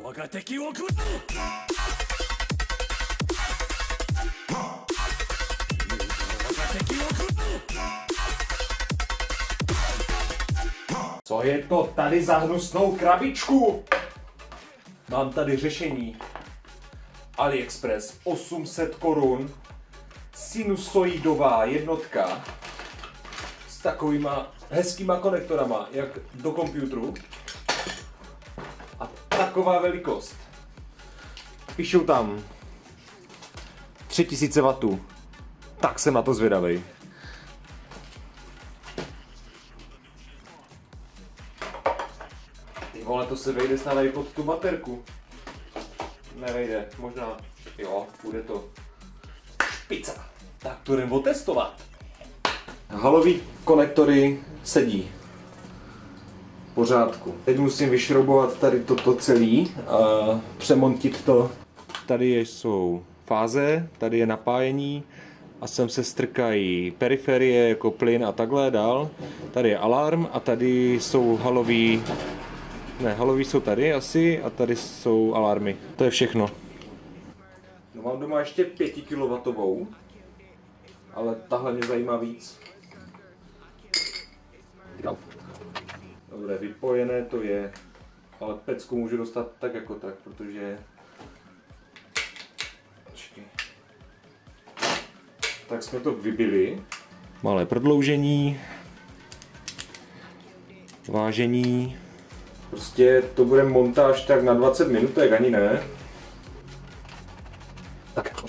Co je to tady za hnusnou krabičku? Mám tady řešení. AliExpress 800 korun. Sinusoidová jednotka s takovýma hezkýma konektorama, jak do počítačů. A taková velikost. Píšou tam 3000 W. Tak jsem na to zvědavej. Ty vole, to se vejde snad i pod tu baterku. Nevejde, možná, jo, bude to špica. Tak to jdem otestovat. Halový konektory sedí. V pořádku. Teď musím vyšroubovat tady toto celý a přemontit to. Tady jsou fáze, tady je napájení a sem se strkají periferie jako plyn a takhle dál. Tady je alarm a tady jsou halový. Ne, halový jsou tady asi a tady jsou alarmy. To je všechno. No, mám doma ještě 5 kW, ale tahle mě zajímá víc. Dobré, vypojené to je, ale pecku můžu dostat tak jako tak, protože... Počkej. Tak jsme to vybili. Malé prodloužení. Vážení. Prostě to bude montáž tak na 20 minutek, ani ne. Tak,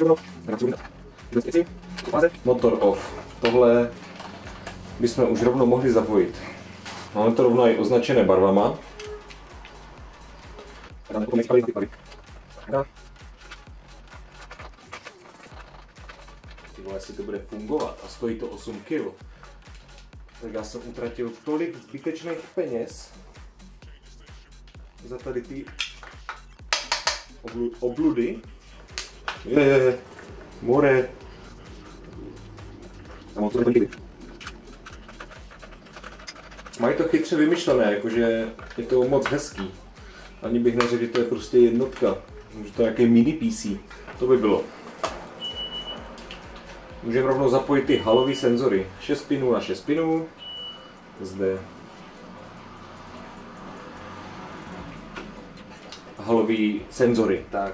motor off. Tohle bychom už rovnou mohli zapojit. Máme to rovnou i označené barvama. Ty vole, jestli to bude fungovat a stojí to 8 kg, tak já jsem utratil tolik zbytečných peněz za tady ty obludy. More. Mají to chytře vymyšlené, jakože je to moc hezký. Ani bych neřekl, že to je prostě jednotka. Že to je nějaký mini PC. To by bylo. Můžeme rovnou zapojit ty halový senzory. 6 pinů na 6 pinů. Zde. Halový senzory. Tak.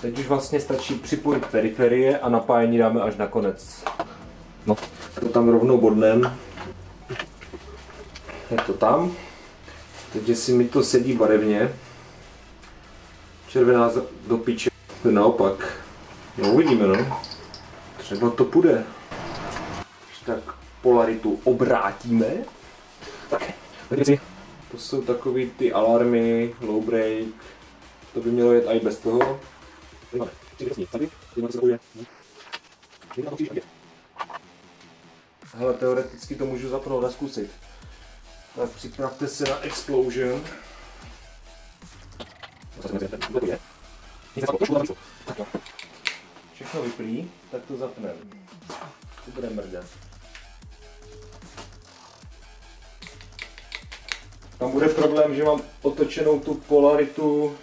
Teď už vlastně stačí připojit periferie a napájení dáme až na konec. No, to tam rovnou bodnem. Je to tam. Teď jestli mi to sedí barevně. Červená do piče. Naopak. No uvidíme, no. Třeba to půjde. Když tak polaritu obrátíme. Tak, to jsou takový ty alarmy, low break. To by mělo jet i bez toho. Hele, teoreticky to můžu zapnout a zkusit. Tak připravte se na explosion. Všechno vyplí, tak to zapneme. To bude mrdat. Tam bude problém, že mám otočenou tu polaritu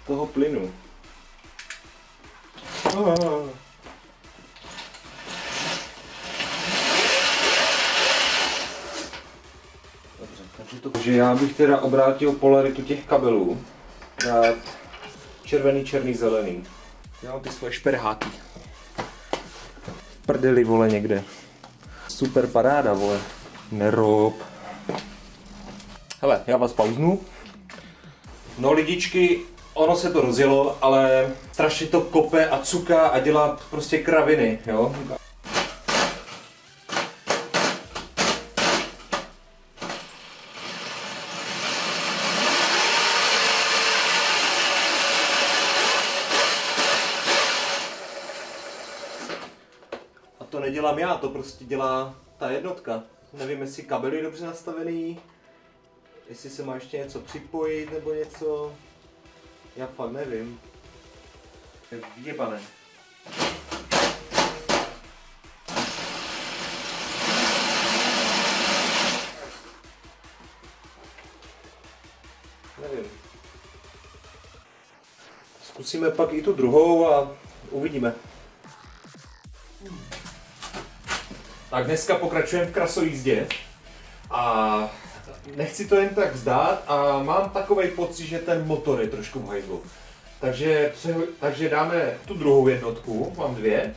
toho plynu. Takže já bych teda obrátil polaritu těch kabelů. Dát červený, černý, zelený. Já mám ty svoje šperháky. V prdeli, vole, někde. Super paráda, vole. Nerob. Hele, já vás pauznu. No lidičky, ono se to rozjelo, ale strašně to kope a cuká a dělá prostě kraviny, jo. A to nedělám já, to prostě dělá ta jednotka. Nevím, jestli kabel je dobře nastavený, jestli se má ještě něco připojit nebo něco. Já fakt nevím. Je vyjebané. Nevím. Zkusíme pak i tu druhou a uvidíme. Tak dneska pokračujeme v krasojízdě a nechci to jen tak vzdát a mám takovej pocit, že ten motor je trošku v hajzlu. Takže dáme tu druhou jednotku, mám dvě,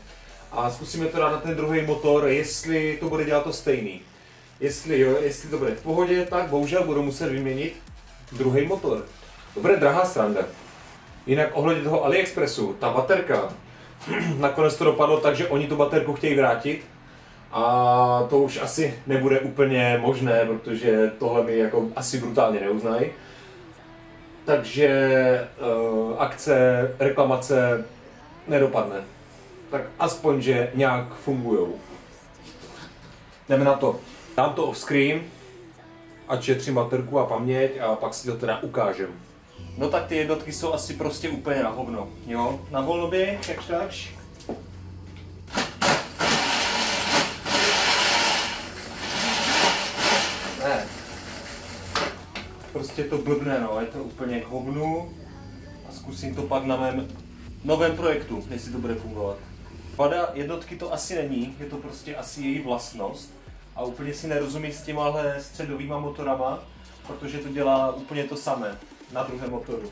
a zkusíme to dát na ten druhý motor, jestli to bude dělat to stejný. Jestli to bude v pohodě, tak bohužel budu muset vyměnit druhý motor. To bude drahá sranda. Jinak ohledně toho AliExpressu, ta baterka, nakonec to dopadlo tak, že oni tu baterku chtějí vrátit. A to už asi nebude úplně možné, protože tohle mi jako asi brutálně neuznají. Takže akce, reklamace nedopadne. Tak aspoň, že nějak fungujou. Jdeme na to. Dám to off-screen, ať šetřím baterku a paměť a pak si to teda ukážem. No tak ty jednotky jsou asi prostě úplně na hovno, jo? Na volnoběh, jakž takž. Ne. Prostě to blbne, no, je to úplně k hovnu. A zkusím to pak na mém novém projektu, jestli to bude fungovat. Vada jednotky to asi není, je to prostě asi její vlastnost. A úplně si nerozumí s těmahle středovýma motorama, protože to dělá úplně to samé na druhém motoru.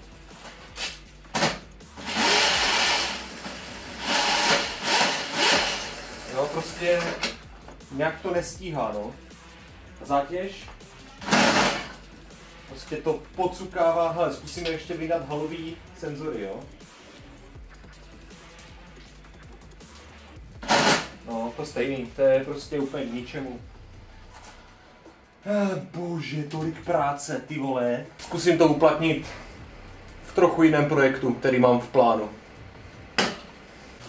Jo, prostě nějak to nestíhá, no. Zátěž. Prostě to podsukává, hele, zkusíme ještě vydat halový senzory, jo. No, to stejný, to je prostě úplně k ničemu. Bože, tolik práce, ty vole. Zkusím to uplatnit v trochu jiném projektu, který mám v plánu.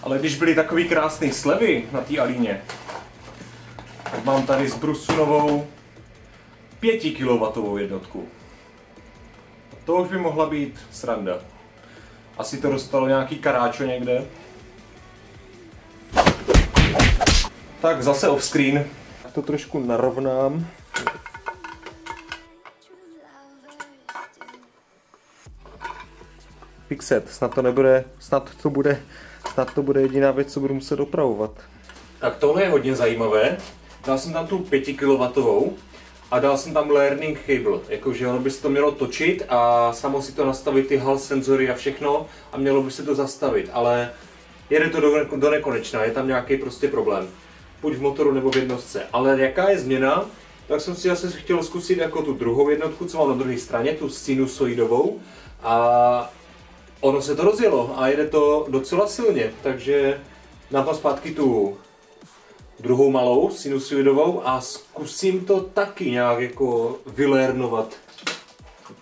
Ale když byly takový krásný slevy na té Alíně, tak mám tady z Brusunovou 5 kW jednotku. To už by mohla být sranda. Asi to dostalo nějaký karáčo někde. Tak zase off-screen. To trošku narovnám. Fixet, snad to bude jediná věc, co budu muset opravovat. Tak tohle je hodně zajímavé. Dal jsem tam tu 5 kW a dal jsem tam learning cable, jakože ono by se to mělo točit a samo si to nastavit ty hal senzory a všechno a mělo by se to zastavit, ale jede to do nekonečna, je tam nějaký prostě problém. Buď v motoru nebo v jednotce. Ale jaká je změna, tak jsem si zase chtěl zkusit jako tu druhou jednotku, co mám na druhé straně, tu sinusoidovou. A ono se to rozjelo a jede to docela silně, takže dám tam zpátky tu druhou malou sinusoidovou a zkusím to taky nějak jako vylernovat.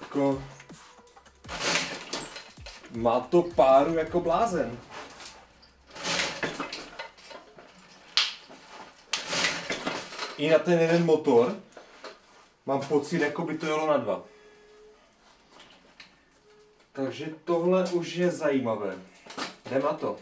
Jako má to páru jako blázen. I na ten jeden motor mám pocit, jako by to jelo na dva. Takže tohle už je zajímavé. Jdem na to.